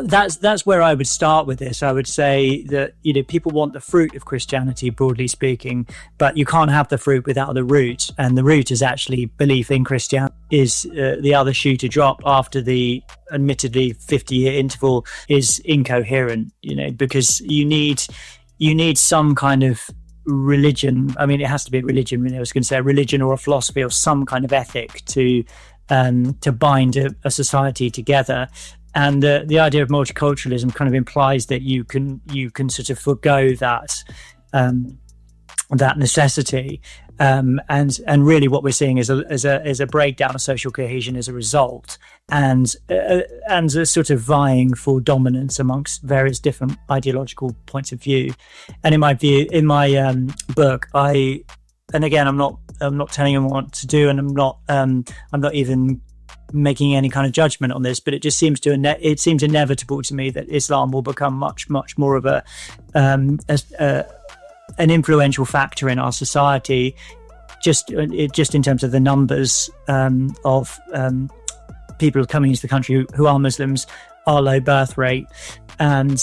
that's where I would start with this. I would say that, people want the fruit of Christianity, broadly speaking, but you can't have the fruit without the root. And the root is actually belief in Christianity. Is the other shoe to drop after the admittedly 50-year interval is incoherent, because you need some kind of religion. I mean, it has to be a religion. I was going to say a religion or a philosophy or some kind of ethic to bind a society together. And the idea of multiculturalism kind of implies that you can sort of forgo that necessity, and really what we're seeing is a breakdown of social cohesion as a result, and a sort of vying for dominance amongst various different ideological points of view. And in my book, and again, I'm not telling them what to do, and I'm not even making any kind of judgment on this, but it just seems inevitable to me that Islam will become much more of an influential factor in our society, just in terms of the numbers of people coming into the country who are Muslims, our low birth rate, and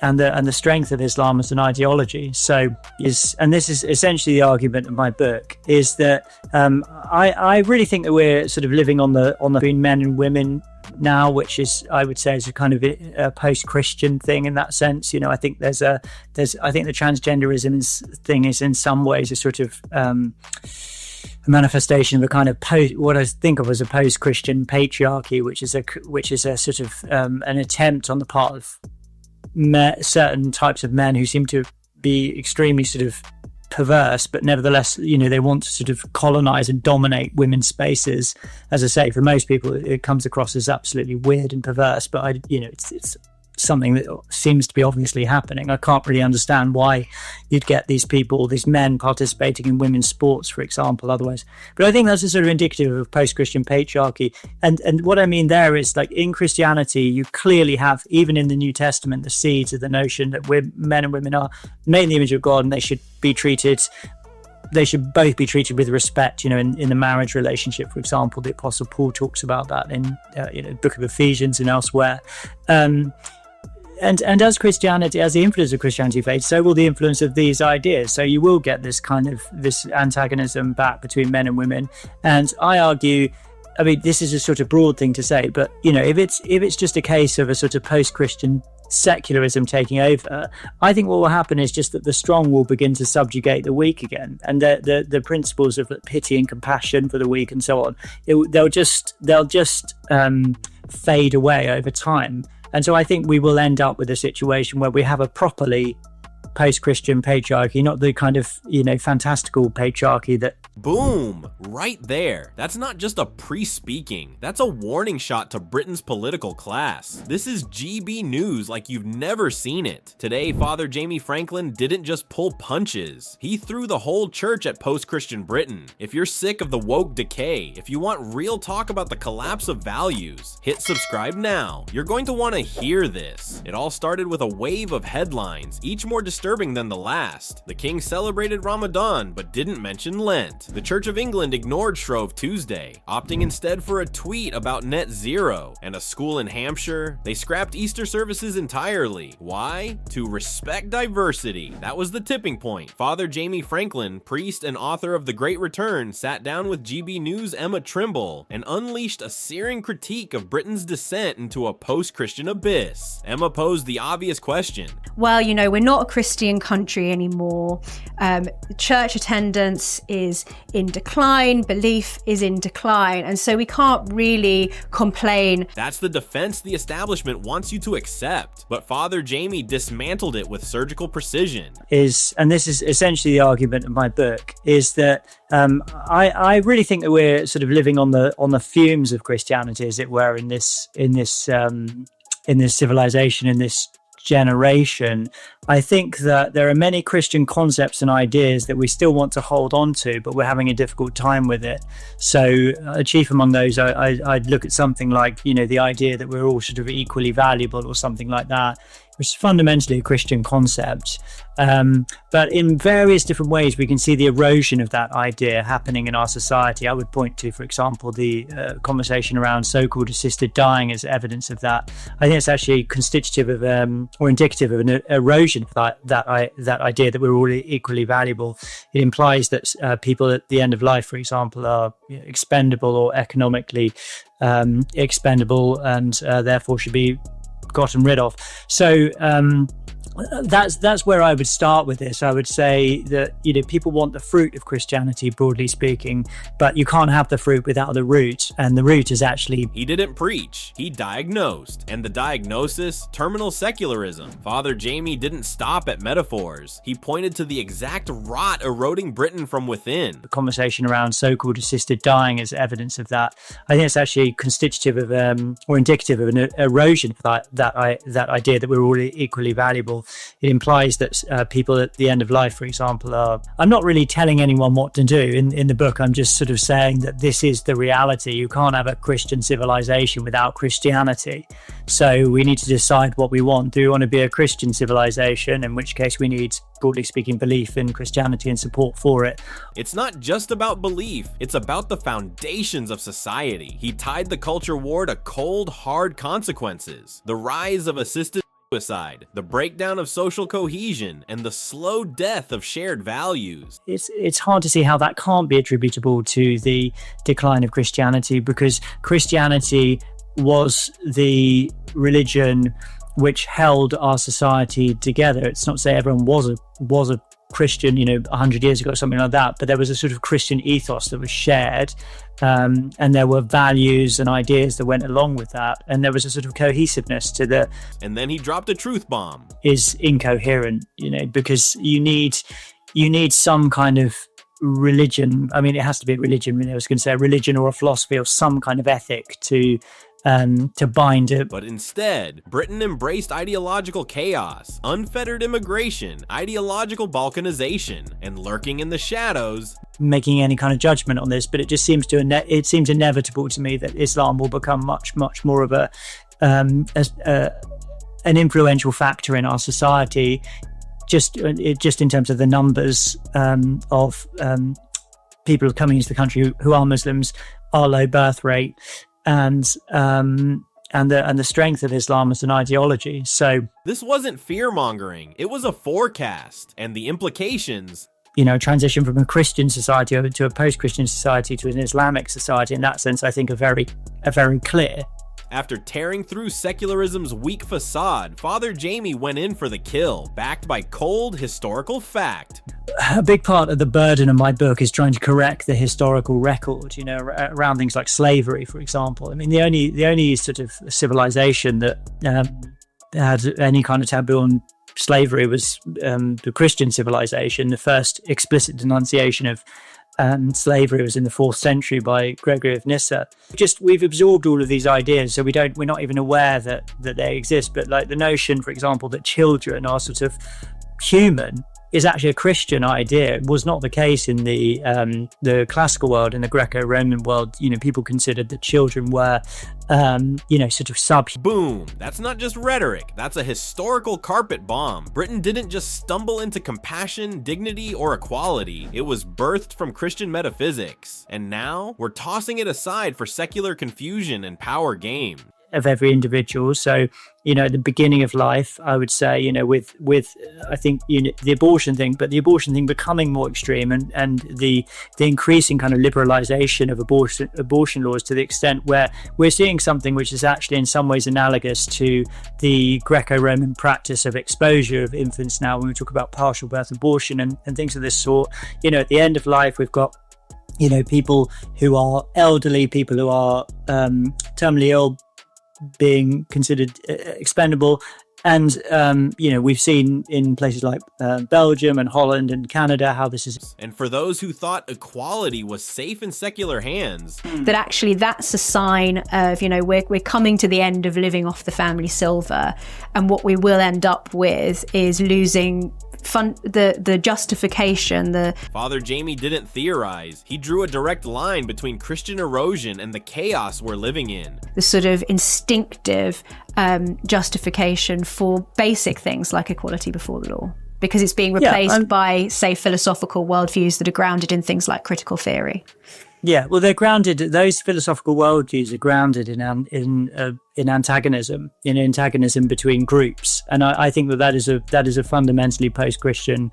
the strength of Islam as an ideology. And this is essentially the argument of my book, is that I really think that we're sort of living on the between men and women now, which is, I would say, is a kind of a post-Christian thing in that sense. I think I think the transgenderism thing is in some ways a sort of a manifestation of a kind of what I think of as a post-Christian patriarchy, which is a sort of an attempt on the part of certain types of men who seem to be extremely sort of perverse, but nevertheless, they want to sort of colonize and dominate women's spaces. As I say, for most people, it comes across as absolutely weird and perverse, but it's something that seems to be obviously happening. I can't really understand why you'd get these men participating in women's sports, for example, otherwise. But I think that's a sort of indicative of post-Christian patriarchy. And what I mean there is, like, in Christianity, you clearly have, even in the New Testament, the seeds of the notion that men and women are made in the image of God, and they should both be treated with respect, in the marriage relationship, for example. The Apostle Paul talks about that in the book of Ephesians and elsewhere. And as the influence of Christianity fades, so will the influence of these ideas. So you will get this antagonism back between men and women. And I argue, I mean, this is a sort of broad thing to say, but if it's just a case of a sort of post-Christian secularism taking over, I think what will happen is just that the strong will begin to subjugate the weak again, and the principles of pity and compassion for the weak and so on, they'll just fade away over time. And so I think we will end up with a situation where we have a properly post-Christian patriarchy, not the kind of, fantastical patriarchy that... Boom! Right there. That's not just a pre-speaking. That's a warning shot to Britain's political class. This is GB news like you've never seen it. Today, Father Jamie Franklin didn't just pull punches. He threw the whole church at post-Christian Britain. If you're sick of the woke decay, if you want real talk about the collapse of values, hit subscribe now. You're going to want to hear this. It all started with a wave of headlines, each more disturbing than the last. The king celebrated Ramadan, but didn't mention Lent. The Church of England ignored Shrove Tuesday, opting instead for a tweet about net zero. And a school in Hampshire, they scrapped Easter services entirely. Why? To respect diversity. That was the tipping point. Father Jamie Franklin, priest and author of The Great Return, sat down with GB News' Emma Trimble and unleashed a searing critique of Britain's descent into a post-Christian abyss. Emma posed the obvious question. Well, we're not a Christian country anymore. Church attendance is in decline, belief is in decline, and so we can't really complain. That's the defense the establishment wants you to accept, but Father Jamie dismantled it with surgical precision. And this is essentially the argument of my book, is that I really think that we're sort of living on the fumes of Christianity, as it were, in this civilization, in this generation, I think that there are many Christian concepts and ideas that we still want to hold on to, but we're having a difficult time with it. So chief among those, I'd look at something like, the idea that we're all sort of equally valuable or something like that, which is fundamentally a Christian concept. But in various different ways, we can see the erosion of that idea happening in our society. I would point to, for example, the conversation around so-called assisted dying as evidence of that. I think it's actually constitutive of or indicative of an erosion of that idea that we're all equally valuable. It implies that people at the end of life, for example, are expendable or economically expendable, and therefore should be gotten rid of. So that's where I would start with this. I would say that people want the fruit of Christianity, broadly speaking, but you can't have the fruit without the root, and the root is actually... He didn't preach, he diagnosed, and the diagnosis, terminal secularism. Father Jamie didn't stop at metaphors. He pointed to the exact rot eroding Britain from within. The conversation around so-called assisted dying is evidence of that. I think it's actually constitutive of or indicative of an erosion of that idea that we're all equally valuable. It implies that people at the end of life, for example, are... I'm not really telling anyone what to do in the book. I'm just sort of saying that this is the reality. You can't have a Christian civilization without Christianity. So we need to decide what we want. Do we want to be a Christian civilization, in which case we need, broadly speaking, belief in Christianity and support for it? It's not just about belief, it's about the foundations of society. He tied the culture war to cold, hard consequences. The rise of assisted suicide, the breakdown of social cohesion, and the slow death of shared values. It's hard to see how that can't be attributable to the decline of Christianity, because Christianity was the religion which held our society together. It's not to say everyone was a Christian, 100 years ago or something like that, but there was a sort of Christian ethos that was shared, and there were values and ideas that went along with that, and there was a sort of cohesiveness to the... And then he dropped a truth bomb. Is incoherent, because you need some kind of religion. I mean, it has to be a religion. I was going to say a religion or a philosophy or some kind of ethic to bind it. But instead, Britain embraced ideological chaos, unfettered immigration, ideological balkanization, and lurking in the shadows. Making any kind of judgment on this, but it just seems it seems inevitable to me that Islam will become much more of an influential factor in our society, just in terms of the numbers of people coming into the country who are Muslims, our low birth rate, and the strength of Islam as an ideology. So this wasn't fear-mongering, it was a forecast, and the implications... transition from a Christian society over to a post-Christian society to an Islamic society, in that sense, I think are very clear. After tearing through secularism's weak facade, Father Jamie went in for the kill, backed by cold historical fact. A big part of the burden of my book is trying to correct the historical record, around things like slavery, for example. I mean, the only sort of civilization that had any kind of taboo on slavery was the Christian civilization. The first explicit denunciation of slavery was in the 4th century by Gregory of Nyssa. We've absorbed all of these ideas, so we're not even aware that they exist. But like the notion, for example, that children are sort of human is actually a Christian idea. It was not the case in the classical world. In the Greco-Roman world, people considered that children were, sort of sub. Boom! That's not just rhetoric. That's a historical carpet bomb. Britain didn't just stumble into compassion, dignity, or equality. It was birthed from Christian metaphysics. And now, we're tossing it aside for secular confusion and power game. Of every individual. So, at the beginning of life, I would say, with I think, the abortion thing, but the abortion thing becoming more extreme, and the increasing kind of liberalization of abortion laws, to the extent where we're seeing something which is actually in some ways analogous to the Greco-Roman practice of exposure of infants now, when we talk about partial birth abortion and things of this sort. At the end of life, we've got people who are elderly, people who are terminally ill, being considered expendable, And, we've seen in places like Belgium and Holland and Canada how this is. And for those who thought equality was safe in secular hands, that actually that's a sign of, we're coming to the end of living off the family silver. And what we will end up with is losing the justification. Father Jamie didn't theorize. He drew a direct line between Christian erosion and the chaos we're living in. The sort of instinctive justification for basic things like equality before the law, because it's being replaced by, say, philosophical worldviews that are grounded in things like critical theory. Yeah, well, they're grounded. Those philosophical worldviews are grounded in antagonism, in antagonism between groups, and I think that is a fundamentally post-Christian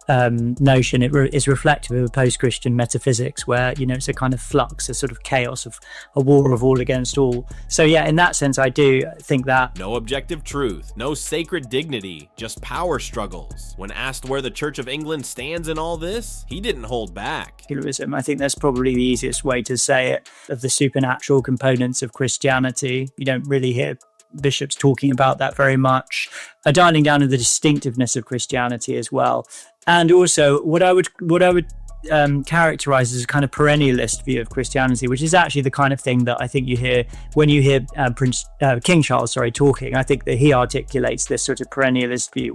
notion. It is reflective of a post-Christian metaphysics where it's a kind of flux, a sort of chaos of a war of all against all. So yeah, in that sense, I do think that no objective truth, no sacred dignity, just power struggles. When asked where the Church of England stands in all this, he didn't hold back. Secularism, I think that's probably the easiest way to say it. Of the supernatural components of Christianity, you don't really hear bishops talking about that very much. A dialing down of the distinctiveness of Christianity as well. And also what I would characterize as a kind of perennialist view of Christianity, which is actually the kind of thing that I think you hear when you hear King Charles talking. I think that he articulates this sort of perennialist view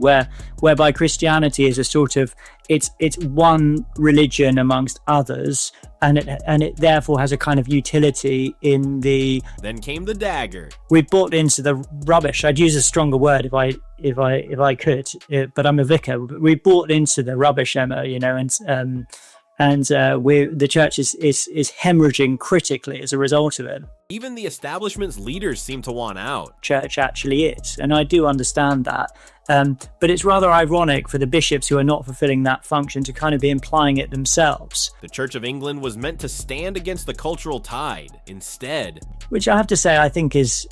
whereby Christianity is a sort of it's one religion amongst others, and it therefore has a kind of utility in the. Then came the dagger. We bought into the rubbish. I'd use a stronger word if I could, but I'm a vicar. We bought into the rubbish, Emma, and the church is hemorrhaging critically as a result of it. Even the establishment's leaders seem to want out. Church actually is, and I do understand that. But it's rather ironic for the bishops who are not fulfilling that function to kind of be implying it themselves. The Church of England was meant to stand against the cultural tide instead. Which I have to say, I think is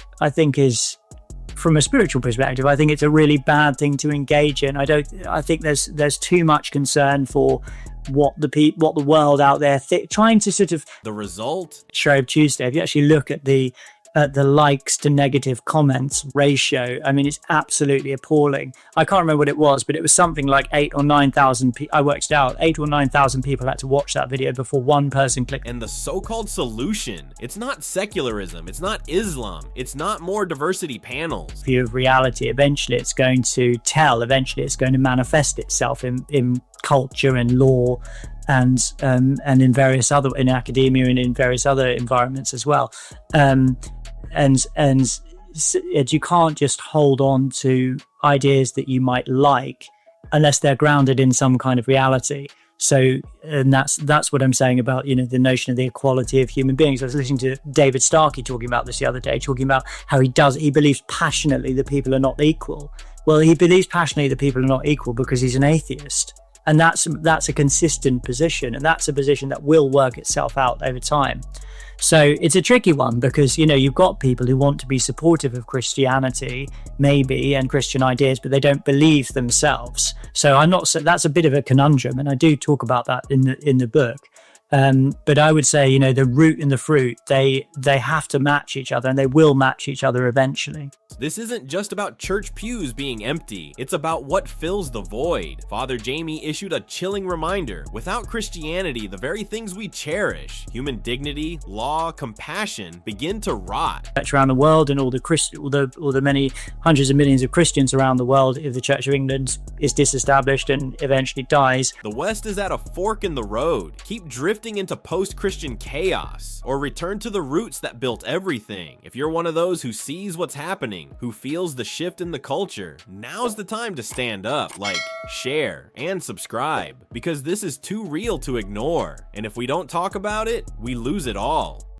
from a spiritual perspective, I think it's a really bad thing to engage in. I think there's too much concern for what the world out there trying to sort of. The result? Shrove Tuesday, if you actually look at the likes to negative comments ratio, I mean, it's absolutely appalling. I can't remember what it was, but it was something like 8,000 or 9,000 I worked it out. 8,000 or 9,000 people had to watch that video before one person clicked. And the so-called solution, it's not secularism, it's not Islam, it's not more diversity panels. View of reality, eventually it's going to manifest itself in culture and law and in various other, in academia and in various other environments as well. And you can't just hold on to ideas that you might like unless they're grounded in some kind of reality. So, and that's what I'm saying about, the notion of the equality of human beings. I was listening to David Starkey talking about this the other day, talking about how he believes passionately that people are not equal. Well, he believes passionately that people are not equal because he's an atheist. And that's a consistent position, and that's a position that will work itself out over time. So it's a tricky one because, you've got people who want to be supportive of Christianity, maybe, and Christian ideas, but they don't believe themselves. So that's a bit of a conundrum, and I do talk about that in the book. But I would say, the root and the fruit, they have to match each other, and they will match each other eventually. This isn't just about church pews being empty. It's about what fills the void. Father Jamie issued a chilling reminder. Without Christianity, the very things we cherish, human dignity, law, compassion, begin to rot. Around the world, and all the many hundreds of millions of Christians around the world, if the Church of England is disestablished and eventually dies. The West is at a fork in the road. Keep drifting into post-Christian chaos, or return to the roots that built everything. If you're one of those who sees what's happening, who feels the shift in the culture, now's the time to stand up, like, share, and subscribe, because this is too real to ignore. And if we don't talk about it, we lose it all.